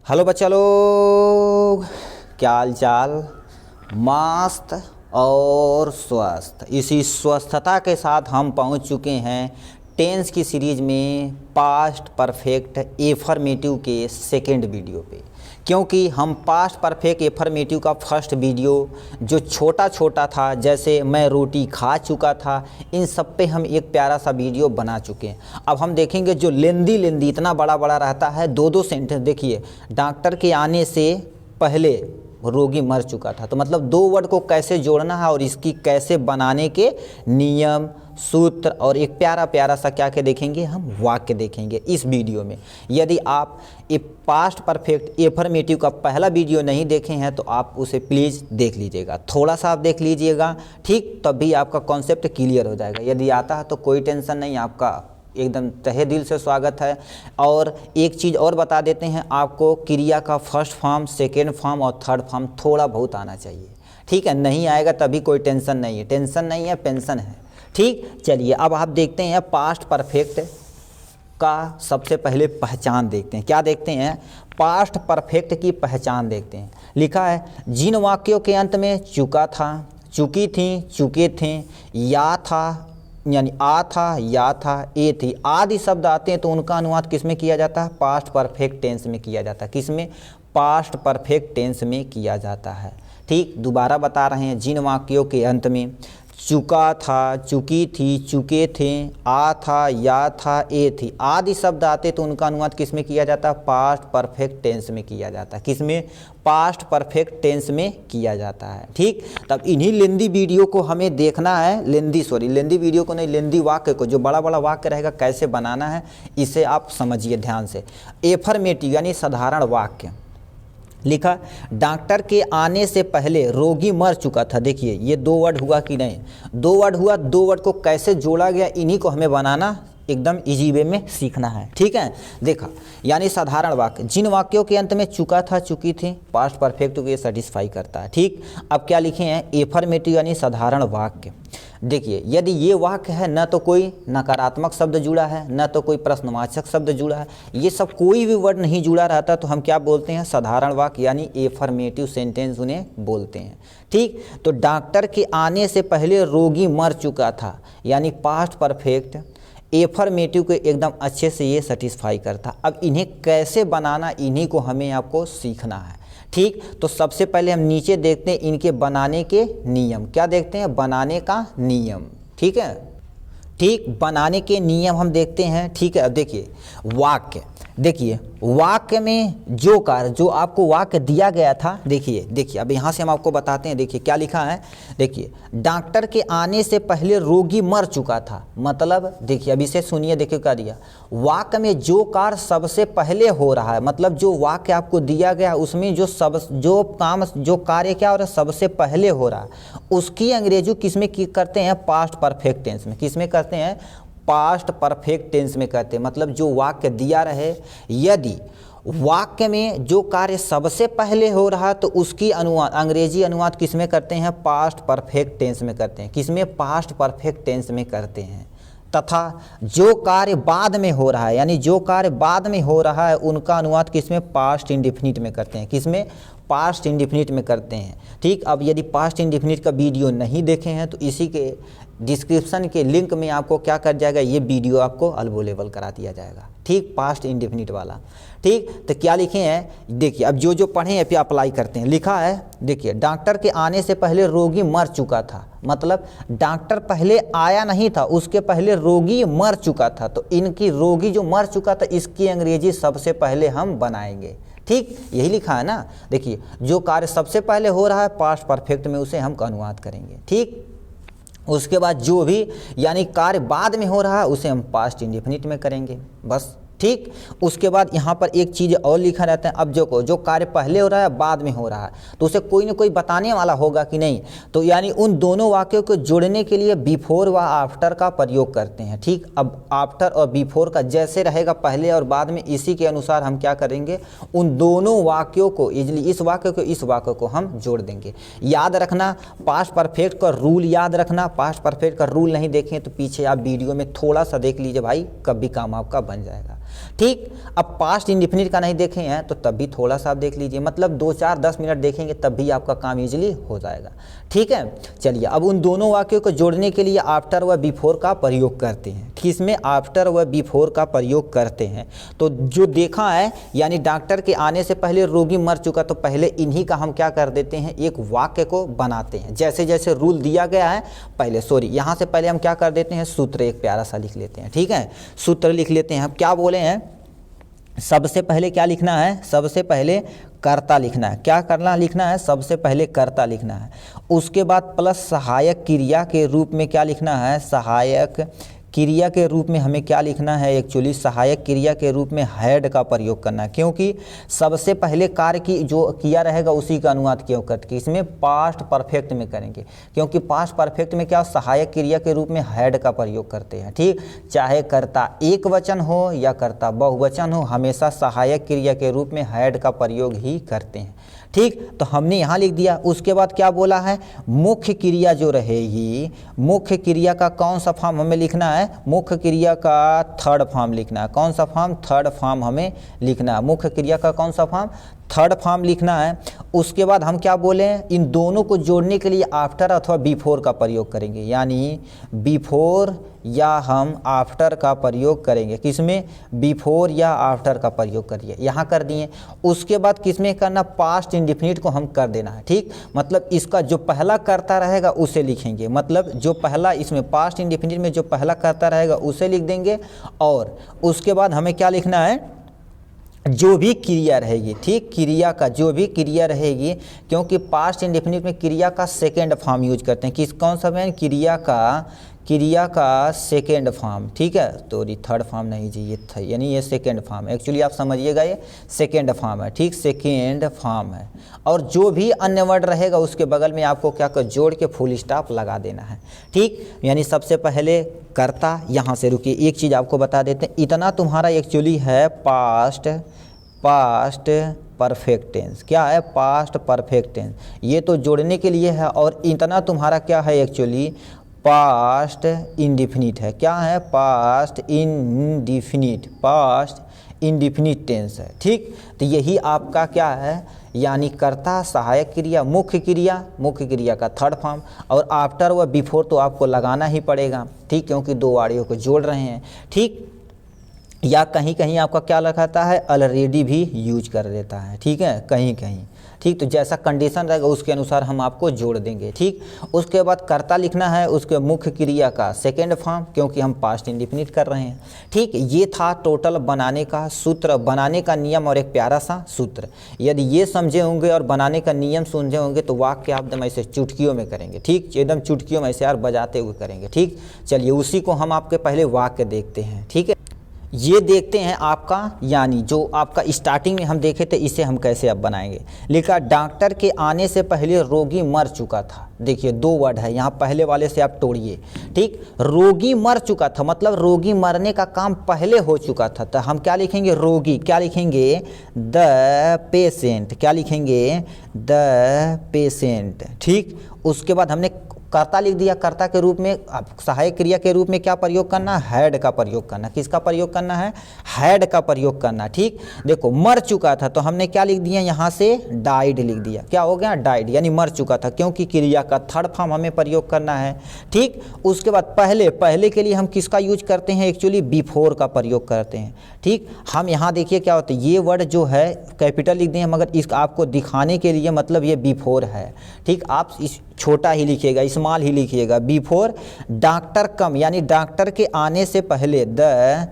Hello बच्चा लोग, क्या हाल चाल। मस्त और स्वस्थ। इसी स्वस्थता के साथ हम पहुंच चुके हैं टेंस की सीरीज में पास्ट परफेक्ट एफर्मेटिव के सेकेंड वीडियो पे। क्योंकि हम पास्ट परफेक्ट एफर्मेटिव का फर्स्ट वीडियो जो छोटा छोटा था, जैसे मैं रोटी खा चुका था, इन सब पे हम एक प्यारा सा वीडियो बना चुके हैं। अब हम देखेंगे जो लेंदी इतना बड़ा बड़ा रहता है, दो सेंटेंस। देखिए, डॉक्टर के आने से पहले रोगी मर चुका था, तो मतलब दो वर्ड को कैसे जोड़ना है और इसकी कैसे बनाने के नियम, सूत्र और एक प्यारा प्यारा सा क्या क्या देखेंगे, हम वाक्य देखेंगे इस वीडियो में। यदि आप ये पास्ट परफेक्ट एफर्मेटिव का पहला वीडियो नहीं देखे हैं तो आप उसे प्लीज़ देख लीजिएगा, थोड़ा सा आप देख लीजिएगा, ठीक, तभी आपका कॉन्सेप्ट क्लियर हो जाएगा। यदि आता है तो कोई टेंशन नहीं, आपका एकदम तहे दिल से स्वागत है। और एक चीज़ और बता देते हैं आपको, क्रिया का फर्स्ट फॉर्म, सेकेंड फॉर्म और थर्ड फॉर्म थोड़ा बहुत आना चाहिए, ठीक है। नहीं आएगा तभी कोई टेंशन नहीं है, टेंशन नहीं है, पेंशन है, ठीक। चलिए अब आप देखते हैं पास्ट परफेक्ट का सबसे पहले पहचान देखते हैं। क्या देखते हैं? पास्ट परफेक्ट की पहचान देखते हैं। लिखा है, जिन वाक्यों के अंत में चुका था, चुकी थी, चुके थे, या था यानी आ था, या था, ए थी आदि शब्द आते हैं तो उनका अनुवाद किस में किया जाता है? पास्ट परफेक्ट टेंस में किया जाता है। किस में? पास्ट परफेक्ट टेंस में किया जाता है, ठीक। दोबारा बता रहे हैं, जिन वाक्यों के अंत में चुका था, चुकी थी, चुके थे, आ था, या था, ए थी आदि शब्द आते तो उनका अनुवाद किस में किया जाता है? पास्ट परफेक्ट टेंस में किया जाता है। किस में? पास्ट परफेक्ट टेंस में किया जाता है, ठीक। तब इन्हीं लेंदी वीडियो को हमें देखना है, लेंदी वीडियो को नहीं, लेंदी वाक्य को, जो बड़ा बड़ा वाक्य रहेगा कैसे बनाना है, इसे आप समझिए ध्यान से। एफर्मेटिव यानी साधारण वाक्य। लिखा, डॉक्टर के आने से पहले रोगी मर चुका था। देखिए ये दो वर्ड हुआ कि नहीं? दो वर्ड हुआ। दो वर्ड को कैसे जोड़ा गया, इन्हीं को हमें बनाना एकदम इजी वे में सीखना है, ठीक है। देखा, यानी साधारण वाक्य, जिन वाक्यों के अंत में चुका था, चुकी थी, पास्ट परफेक्ट को ये सेटिस्फाई करता है, ठीक। अब क्या लिखे हैं? एफर्मेटिव यानी साधारण वाक्य। देखिए, यदि ये वाक्य है, न तो कोई नकारात्मक शब्द जुड़ा है, न तो कोई प्रश्नवाचक शब्द जुड़ा है, ये सब कोई भी वर्ड नहीं जुड़ा रहता तो हम क्या बोलते हैं? साधारण वाक्य यानी एफर्मेटिव सेंटेंस उन्हें बोलते हैं, ठीक। तो डॉक्टर के आने से पहले रोगी मर चुका था यानी पास्ट परफेक्ट एफर्मेटिव को एकदम अच्छे से ये सेटिस्फाई करता। अब इन्हें कैसे बनाना, इन्हीं को हमें आपको सीखना है, ठीक। तो सबसे पहले हम नीचे देखते हैं इनके बनाने के नियम। क्या देखते हैं? बनाने का नियम, ठीक है, ठीक। बनाने के नियम हम देखते हैं, ठीक है। अब देखिए वाक्य, देखिए वाक्य में जो कार्य, जो आपको वाक्य दिया गया था, देखिए अब यहाँ से हम आपको बताते हैं। देखिए क्या लिखा है, देखिए डॉक्टर के आने से पहले रोगी मर चुका था। मतलब देखिए अब इसे सुनिए, देखिए क्या दिया, वाक्य में जो कार्य सबसे पहले हो रहा है, मतलब जो वाक्य आपको दिया गया उसमें जो कार्य क्या हो रहा है, सबसे पहले हो रहा है, उसकी अंग्रेजी किस में करते हैं? पास्ट परफेक्ट टेंस में। किस में करते हैं? पास्ट परफेक्ट टेंस में करते हैं। मतलब जो वाक्य दिया रहे, यदि वाक्य में जो कार्य सबसे पहले हो रहा तो उसकी अनुवाद, अंग्रेजी अनुवाद किस में करते हैं? पास्ट परफेक्ट टेंस में करते हैं। किस में? पास्ट परफेक्ट टेंस में करते हैं। तथा जो कार्य बाद में हो रहा है, यानी जो कार्य बाद में हो रहा है, उनका अनुवाद किस में? पास्ट इंडेफिनिट में करते हैं। किस में? पास्ट इंडेफिनिट में करते हैं, ठीक। अब यदि पास्ट इंडेफिनिट का वीडियो नहीं देखे हैं तो इसी के डिस्क्रिप्शन के लिंक में आपको क्या कर जाएगा, ये वीडियो आपको अवेलेबल करा दिया जाएगा, ठीक, पास्ट इंडेफिनिट वाला, ठीक। तो क्या लिखे हैं? देखिए अब जो पढ़े हैं पे अप्लाई करते हैं। लिखा है, देखिए डॉक्टर के आने से पहले रोगी मर चुका था। मतलब डॉक्टर पहले आया नहीं था, उसके पहले रोगी मर चुका था। तो इनकी रोगी जो मर चुका था, इसकी अंग्रेजी सबसे पहले हम बनाएंगे, ठीक। यही लिखा है ना। देखिए जो कार्य सबसे पहले हो रहा है पास्ट परफेक्ट में, उसे हम अनुवाद करेंगे, ठीक। उसके बाद जो भी यानी कार्य बाद में हो रहा है उसे हम पास्ट इंडेफिनिट में करेंगे, बस, ठीक। उसके बाद यहाँ पर एक चीज़ और लिखा रहता है, अब जो कार्य पहले हो रहा है बाद में हो रहा है तो उसे कोई ना कोई बताने वाला होगा कि नहीं। तो यानी उन दोनों वाक्यों को जोड़ने के लिए बिफोर व आफ्टर का प्रयोग करते हैं, ठीक। अब आफ्टर और बिफोर का जैसे रहेगा पहले और बाद में, इसी के अनुसार हम क्या करेंगे, उन दोनों वाक्यों को इजली, इस वाक्य को हम जोड़ देंगे। याद रखना पास्ट परफेक्ट का रूल, याद रखना पास्ट परफेक्ट का रूल नहीं देखें तो पीछे आप वीडियो में थोड़ा सा देख लीजिए भाई, कभी काम आपका बन जाएगा। ठीक। अब पास्ट इंडिफिनिट का नहीं देखे हैं तो तब भी थोड़ा सा आप देख लीजिए, मतलब 2-4-10 मिनट देखेंगे तब भी आपका काम इजीली हो जाएगा। ठीक है, चलिए अब उन दोनों वाक्यों को जोड़ने के लिए आफ्टर व बिफोर का प्रयोग करते हैं। किसमें? आफ्टर व बिफोर का प्रयोग करते हैं। तो जो देखा है, यानी डॉक्टर के आने से पहले रोगी मर चुका, तो पहले इन्हीं का हम क्या कर देते हैं, एक वाक्य को बनाते हैं। जैसे जैसे रूल दिया गया है, पहले यहाँ से पहले हम क्या कर देते हैं, सूत्र एक प्यारा सा लिख लेते हैं। ठीक है, सूत्र लिख लेते हैं। हम क्या बोले हैं, सबसे पहले क्या लिखना है, सबसे पहले कर्ता लिखना है। क्या करना लिखना है, सबसे पहले कर्ता लिखना है। उसके बाद प्लस सहायक क्रिया के रूप में क्या लिखना है, सहायक क्रिया के रूप में हमें क्या लिखना है, एक्चुअली सहायक क्रिया के रूप में हैड का प्रयोग करना है, क्योंकि सबसे पहले कार्य की जो किया रहेगा उसी का अनुवाद क्यों करके इसमें पास्ट परफेक्ट में करेंगे, क्योंकि पास्ट परफेक्ट में क्या सहायक क्रिया के रूप में हैड का प्रयोग करते हैं। ठीक, चाहे कर्ता एक वचन हो या कर्ता बहुवचन हो, हमेशा सहायक क्रिया के रूप में हैड का प्रयोग ही करते हैं। ठीक, तो हमने यहाँ लिख दिया। उसके बाद क्या बोला है, मुख्य क्रिया जो रहेगी, मुख्य क्रिया का कौन सा फॉर्म हमें लिखना है, मुख्य क्रिया का थर्ड फॉर्म लिखना है। कौन सा फॉर्म, थर्ड फॉर्म हमें लिखना है। मुख्य क्रिया का कौन सा फॉर्म, थर्ड फॉर्म लिखना है। उसके बाद हम क्या बोले, इन दोनों को जोड़ने के लिए आफ्टर अथवा बिफोर का प्रयोग करेंगे, यानी बिफोर या हम आफ्टर का प्रयोग करेंगे। किसमें, बिफोर या आफ्टर का प्रयोग करिए, यहाँ कर दिए। उसके बाद किसमें करना, पास्ट इंडिफिनिट को हम कर देना है। ठीक, मतलब इसका जो पहला कर्ता रहेगा उसे लिखेंगे, मतलब जो पहला इसमें पास्ट इंडिफिनिट में जो पहला कर्ता रहेगा उसे लिख देंगे। और उसके बाद हमें क्या लिखना है, जो भी क्रिया रहेगी। ठीक, क्रिया का जो भी क्रिया रहेगी, क्योंकि पास्ट इंडेफिनिट में क्रिया का सेकेंड फॉर्म यूज करते हैं। किस कौन सा में, क्रिया का सेकेंड फॉर्म। ठीक है, तो ये थर्ड फॉर्म नहीं जी, ये था, यानी ये सेकेंड फॉर्म है। एक्चुअली आप समझिएगा ये सेकेंड फॉर्म है। ठीक, सेकेंड फॉर्म है। और जो भी अन्य वर्ड रहेगा उसके बगल में आपको क्या कर जोड़ के फुल स्टॉप लगा देना है। ठीक, यानी सबसे पहले कर्ता, यहाँ से रुकिए एक चीज़ आपको बता देते हैं, इतना तुम्हारा एक्चुअली है पास्ट परफेक्ट टेंस। क्या है, पास्ट परफेक्ट टेंस, ये तो जोड़ने के लिए है। और इतना तुम्हारा क्या है, एक्चुअली पास्ट इंडिफिनिट है। क्या है, पास्ट इंडिफिनिट टेंस है। ठीक, तो यही आपका क्या है, यानी कर्ता, सहायक क्रिया, मुख्य क्रिया का थर्ड फॉर्म, और आफ्टर व बिफोर तो आपको लगाना ही पड़ेगा। ठीक, क्योंकि दो वाड़ियों को जोड़ रहे हैं। ठीक, या कहीं कहीं आपका क्या लिखाता है, ऑलरेडी भी यूज कर देता है। ठीक है, कहीं कहीं। ठीक, तो जैसा कंडीशन रहेगा उसके अनुसार हम आपको जोड़ देंगे। ठीक, उसके बाद कर्ता लिखना है, उसके मुख्य क्रिया का सेकेंड फॉर्म, क्योंकि हम पास्ट इंडिफिनिट कर रहे हैं। ठीक, ये था टोटल बनाने का सूत्र, बनाने का नियम और एक प्यारा सा सूत्र। यदि ये समझे होंगे और बनाने का नियम समझे होंगे तो वाक्य आप एकदम ऐसे चुटकियों में करेंगे। ठीक, एकदम चुटकियों में ऐसे यार बजाते हुए करेंगे। ठीक, चलिए उसी को हम आपके पहले वाक्य देखते हैं। ठीक है, ये देखते हैं आपका, यानी जो आपका स्टार्टिंग में हम देखे थे इसे हम कैसे अब बनाएंगे। लिखा, डॉक्टर के आने से पहले रोगी मर चुका था। देखिए दो वर्ड है यहाँ, पहले वाले से आप तोड़िए। ठीक, रोगी मर चुका था, मतलब रोगी मरने का काम पहले हो चुका था। तो हम क्या लिखेंगे, रोगी, क्या लिखेंगे, द पेशेंट, क्या लिखेंगे, द पेशेंट। ठीक, उसके बाद हमने कर्ता लिख दिया। कर्ता के रूप में, अब सहायक क्रिया के रूप में क्या प्रयोग करना, हैड का प्रयोग करना। किसका प्रयोग करना है, हैड का प्रयोग करना। ठीक, देखो मर चुका था तो हमने क्या लिख दिया, यहाँ से डाइड लिख दिया। क्या हो गया, डाइड, यानी मर चुका था, क्योंकि क्रिया का थर्ड फॉर्म हमें प्रयोग करना है। ठीक, उसके बाद पहले के लिए हम किसका यूज करते हैं, एक्चुअली बिफोर का प्रयोग करते हैं। ठीक, हम यहाँ देखिए क्या होता है, ये वर्ड जो है कैपिटल लिख दिए, मगर इस आपको दिखाने के लिए मतलब ये बिफोर है। ठीक, आप इस छोटा ही लिखिएगा, स्मॉल ही लिखिएगा। बिफोर डॉक्टर कम, यानी डॉक्टर के आने से पहले, द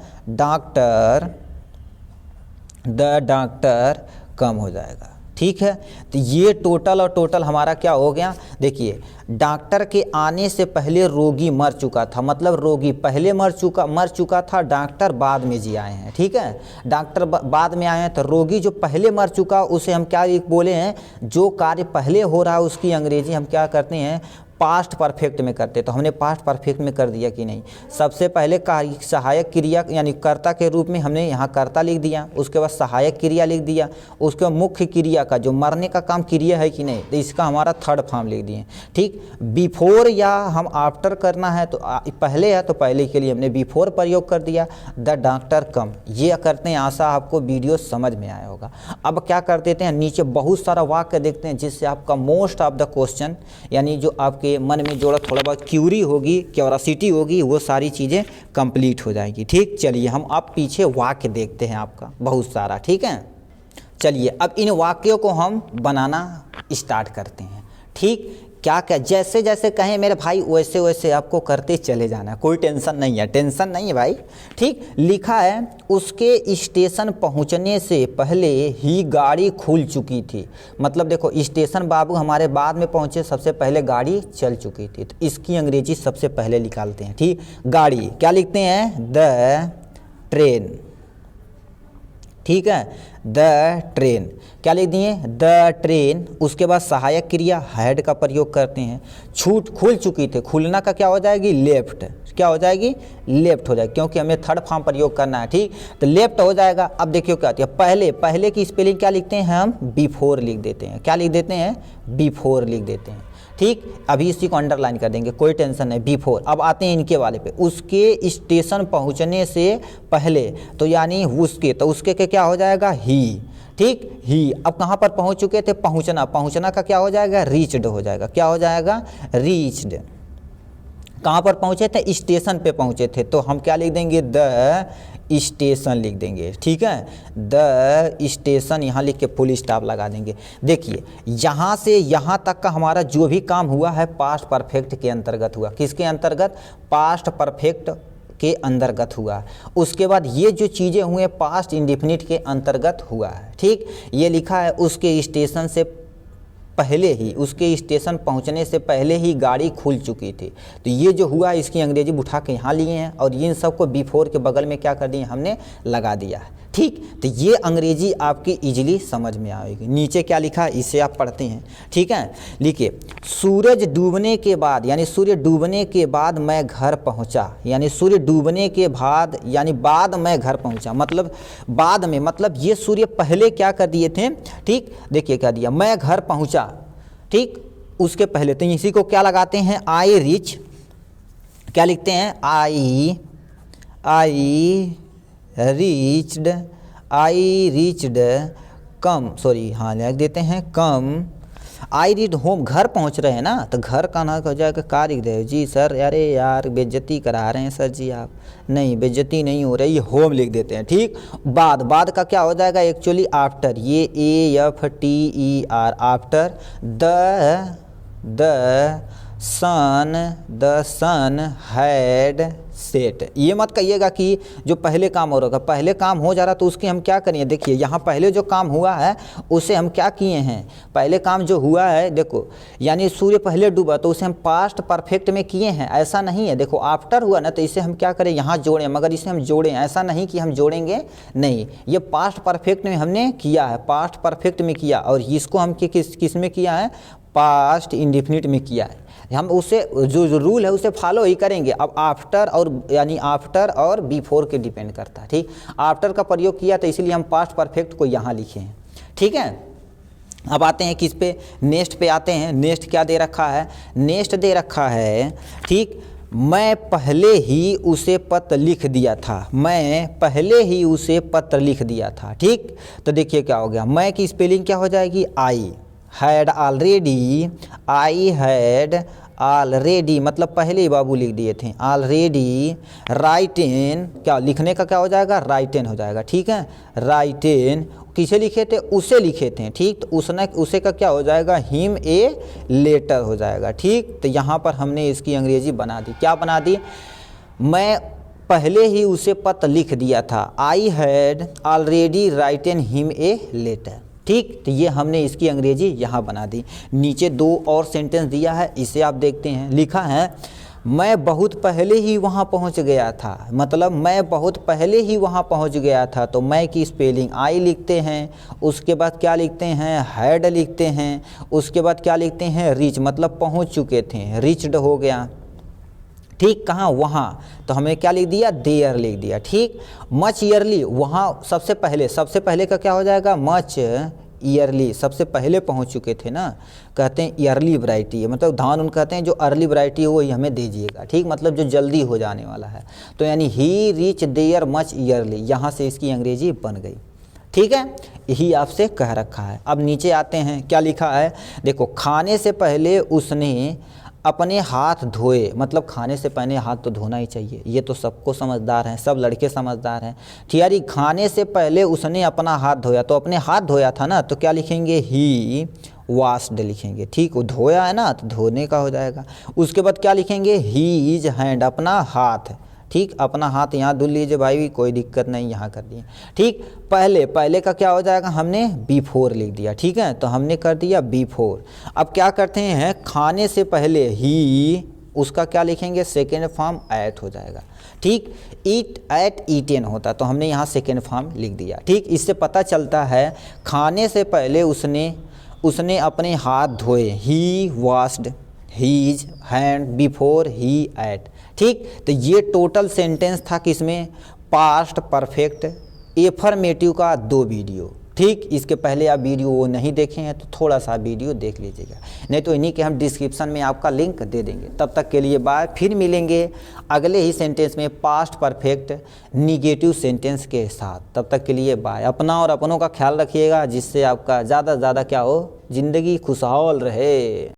डॉक्टर कम हो जाएगा। ठीक है, तो ये टोटल और टोटल हमारा क्या हो गया, देखिए डॉक्टर के आने से पहले रोगी मर चुका था, मतलब रोगी पहले मर चुका था, डॉक्टर बाद में जी आए हैं। ठीक है, डॉक्टर बाद में आए हैं, तो रोगी जो पहले मर चुका उसे हम क्या बोले हैं, जो कार्य पहले हो रहा है उसकी अंग्रेजी हम क्या करते हैं, पास्ट परफेक्ट में करते, तो हमने पास्ट परफेक्ट में कर दिया कि नहीं। सबसे पहले सहायक क्रिया यानी कर्ता के रूप में हमने यहाँ कर्ता लिख दिया, उसके बाद सहायक क्रिया लिख दिया, उसके बाद मुख्य क्रिया का जो मरने का काम क्रिया है कि नहीं, तो इसका हमारा थर्ड फॉर्म लिख दिए। ठीक, बिफोर या हम आफ्टर करना है तो पहले है तो पहले के लिए हमने बिफोर प्रयोग कर दिया, द डॉक्टर कम। ये करते हैं, आशा आपको वीडियो समझ में आया होगा। अब क्या कर देते हैं, नीचे बहुत सारा वाक्य देखते हैं जिससे आपका मोस्ट ऑफ द क्वेश्चन यानी जो आपके मन में जो थोड़ा बहुत क्यूरियोसिटी होगी वो सारी चीज़ें कंप्लीट हो जाएगी। ठीक, चलिए हम अब पीछे वाक्य देखते हैं आपका बहुत सारा। ठीक है, चलिए अब इन वाक्यों को हम बनाना स्टार्ट करते हैं। ठीक, क्या क्या जैसे जैसे कहें मेरे भाई वैसे वैसे आपको करते चले जाना, कोई टेंशन नहीं है, टेंशन नहीं है भाई। ठीक, लिखा है उसके स्टेशन पहुंचने से पहले ही गाड़ी खुल चुकी थी। मतलब देखो स्टेशन बाबू हमारे बाद में पहुंचे, सबसे पहले गाड़ी चल चुकी थी, तो इसकी अंग्रेजी सबसे पहले निकालते हैं। ठीक, गाड़ी क्या लिखते हैं, द ट्रेन। ठीक है, द ट्रेन क्या लिख दिए, द ट्रेन। उसके बाद सहायक क्रिया हैड का प्रयोग करते हैं। खुल चुकी थी, खुलना का क्या हो जाएगी, लेफ्ट। क्या हो जाएगी, लेफ्ट हो जाएगी, क्योंकि हमें थर्ड फॉर्म प्रयोग करना है। ठीक, तो लेफ्ट हो जाएगा। अब देखियो क्या आती है, पहले की स्पेलिंग क्या लिखते हैं हम, बिफोर लिख देते हैं। क्या लिख देते हैं, बिफोर लिख देते हैं। ठीक, अभी इसी को अंडरलाइन कर देंगे, कोई टेंशन नहीं, बिफोर। अब आते हैं इनके वाले पे, उसके स्टेशन पहुंचने से पहले, तो यानी उसके, तो उसके क्या हो जाएगा, ही। ठीक, ही। अब कहाँ पर पहुंच चुके थे, पहुंचना का क्या हो जाएगा, रीच्ड हो जाएगा। क्या हो जाएगा, रीच्ड। कहाँ पर पहुंचे थे, स्टेशन पे पहुंचे थे, तो हम क्या लिख देंगे, द स्टेशन लिख देंगे। ठीक है, द स्टेशन यहाँ लिख के फुल स्टॉप लगा देंगे। देखिए यहाँ से यहाँ तक का हमारा जो भी काम हुआ है पास्ट परफेक्ट के अंतर्गत हुआ। किसके अंतर्गत, पास्ट परफेक्ट के अंतर्गत हुआ। उसके बाद ये जो चीज़ें हुए पास्ट इंडेफिनिट के अंतर्गत हुआ है। ठीक, ये लिखा है उसके स्टेशन से पहले ही, उसके स्टेशन पहुंचने से पहले ही गाड़ी खुल चुकी थी। तो ये जो हुआ इसकी अंग्रेजी उठा के यहाँ लिए हैं और इन सबको बिफोर के बगल में क्या कर दिए, हमने लगा दिया है। ठीक, तो ये अंग्रेजी आपकी इजीली समझ में आएगी। नीचे क्या लिखा है इसे आप पढ़ते हैं। ठीक है, लिखिए सूरज डूबने के बाद, यानी सूर्य डूबने के बाद मैं घर पहुंचा, यानी सूर्य डूबने के बाद यानी बाद मैं घर पहुंचा, मतलब बाद में, मतलब ये सूर्य पहले क्या कर दिए थे। ठीक, देखिए क्या दिया, मैं घर पहुंचा। ठीक, उसके पहले, तो इसी को क्या लगाते हैं, आई रीच। क्या लिखते हैं, आई रीच्ड कम, सॉरी हाँ लिख देते हैं कम, आई रीड होम। घर पहुंच रहे हैं ना, तो घर का ना हो जाएगा, कार लिख दे जी सर, अरे यार बेइज्जती करा रहे हैं सर जी आप, नहीं बेइज्जती नहीं हो रही, होम लिख देते हैं। ठीक, बाद का क्या हो जाएगा, एक्चुअली आफ्टर, ये AFTER, after the sun had set. ये मत कहिएगा कि जो पहले काम हो रहा, पहले काम हो जा रहा तो उसकी हम क्या करें। देखिए यहाँ पहले जो काम हुआ है उसे हम क्या किए हैं, पहले काम जो हुआ है देखो, यानी सूर्य पहले डूबा तो उसे हम पास्ट परफेक्ट में किए हैं, ऐसा नहीं है। देखो आफ्टर हुआ ना, तो इसे हम क्या करें, यहाँ जोड़ें, मगर इसे हम जोड़ें, ऐसा नहीं कि हम जोड़ेंगे नहीं, ये पास्ट परफेक्ट में हमने किया है, पास्ट परफेक्ट में किया, और इसको हम किस में किया है, पास्ट इंडेफिनिट में किया है। हम उसे जो रूल है उसे फॉलो ही करेंगे। अब आफ्टर और यानी आफ्टर और बिफोर के डिपेंड करता है। ठीक, आफ्टर का प्रयोग किया तो इसलिए हम पास्ट परफेक्ट को यहाँ लिखे हैं। ठीक है, अब आते हैं किस पे, नेक्स्ट पे आते हैं। नेक्स्ट क्या दे रखा है, नेक्स्ट दे रखा है। ठीक, मैं पहले ही उसे पत्र लिख दिया था, मैं पहले ही उसे पत्र लिख दिया था। ठीक, तो देखिए क्या हो गया, मैं की स्पेलिंग क्या हो जाएगी, आई had already, I had already, मतलब पहले ही बाबू लिख दिए थे, ऑलरेडी राइटेन, क्या लिखने का क्या हो जाएगा, राइटेन हो जाएगा। ठीक है, राइटेन किसे लिखे थे, उसे लिखे थे। ठीक, तो उसने उसे का क्या हो जाएगा, हिम ए लेटर हो जाएगा। ठीक, तो यहाँ पर हमने इसकी अंग्रेजी बना दी, क्या बना दी, मैं पहले ही उसे पत्र लिख दिया था, I had already written him a letter. ठीक, तो ये हमने इसकी अंग्रेजी यहाँ बना दी। नीचे दो और सेंटेंस दिया है, इसे आप देखते हैं। लिखा है मैं बहुत पहले ही वहाँ पहुँच गया था, मतलब मैं बहुत पहले ही वहाँ पहुँच गया था। तो मैं की स्पेलिंग आई लिखते हैं, उसके बाद क्या लिखते हैं, हैड लिखते हैं, उसके बाद क्या लिखते हैं, रीच, मतलब पहुँच चुके थे, रीच्ड हो गया। ठीक, कहाँ, वहाँ, तो हमने क्या लिख दिया, देयर लिख दिया। ठीक, मच ईयरली, वहाँ सबसे पहले का क्या हो जाएगा, मच ईयरली, सबसे पहले पहुँच चुके थे ना, कहते हैं ईयरली वैरायटी है, मतलब धान उन कहते हैं जो अर्ली वैरायटी है वही हमें दीजिएगा। ठीक, मतलब जो जल्दी हो जाने वाला है। तो यानी ही रीच देयर मच ईयरली, यहाँ से इसकी अंग्रेजी बन गई। ठीक है, यही आपसे कह रखा है। अब नीचे आते हैं, क्या लिखा है, देखो, खाने से पहले उसने अपने हाथ धोए, मतलब खाने से पहले हाथ तो धोना ही चाहिए, ये तो सबको समझदार हैं, सब लड़के समझदार हैं। थियरी, खाने से पहले उसने अपना हाथ धोया, तो अपने हाथ धोया था ना, तो क्या लिखेंगे, ही वॉश्ड लिखेंगे। ठीक, वो धोया है ना, तो धोने का हो जाएगा। उसके बाद क्या लिखेंगे, हीज हैंड, अपना हाथ। ठीक, अपना हाथ यहाँ धुल लीजिए भाई, कोई दिक्कत नहीं, यहाँ कर दिए। ठीक, पहले का क्या हो जाएगा, हमने बिफोर लिख दिया। ठीक है, तो हमने कर दिया बिफोर। अब क्या करते हैं, खाने से पहले ही, उसका क्या लिखेंगे, सेकेंड फॉर्म एट हो जाएगा। ठीक, ईट एट ईटेन होता, तो हमने यहाँ सेकेंड फॉर्म लिख दिया। ठीक, इससे पता चलता है खाने से पहले उसने अपने हाथ धोए, he washed his hand before he ate. ठीक, तो ये टोटल सेंटेंस था किसमें, पास्ट परफेक्ट एफर्मेटिव का 2 वीडियो। ठीक, इसके पहले आप वीडियो वो नहीं देखे हैं तो थोड़ा सा वीडियो देख लीजिएगा, नहीं तो इन्हीं के हम डिस्क्रिप्शन में आपका लिंक दे देंगे। तब तक के लिए बाय, फिर मिलेंगे अगले ही सेंटेंस में पास्ट परफेक्ट निगेटिव सेंटेंस के साथ। तब तक के लिए बाय। अपना और अपनों का ख्याल रखिएगा, जिससे आपका ज़्यादा से ज़्यादा क्या हो, ज़िंदगी खुशहाल रहे।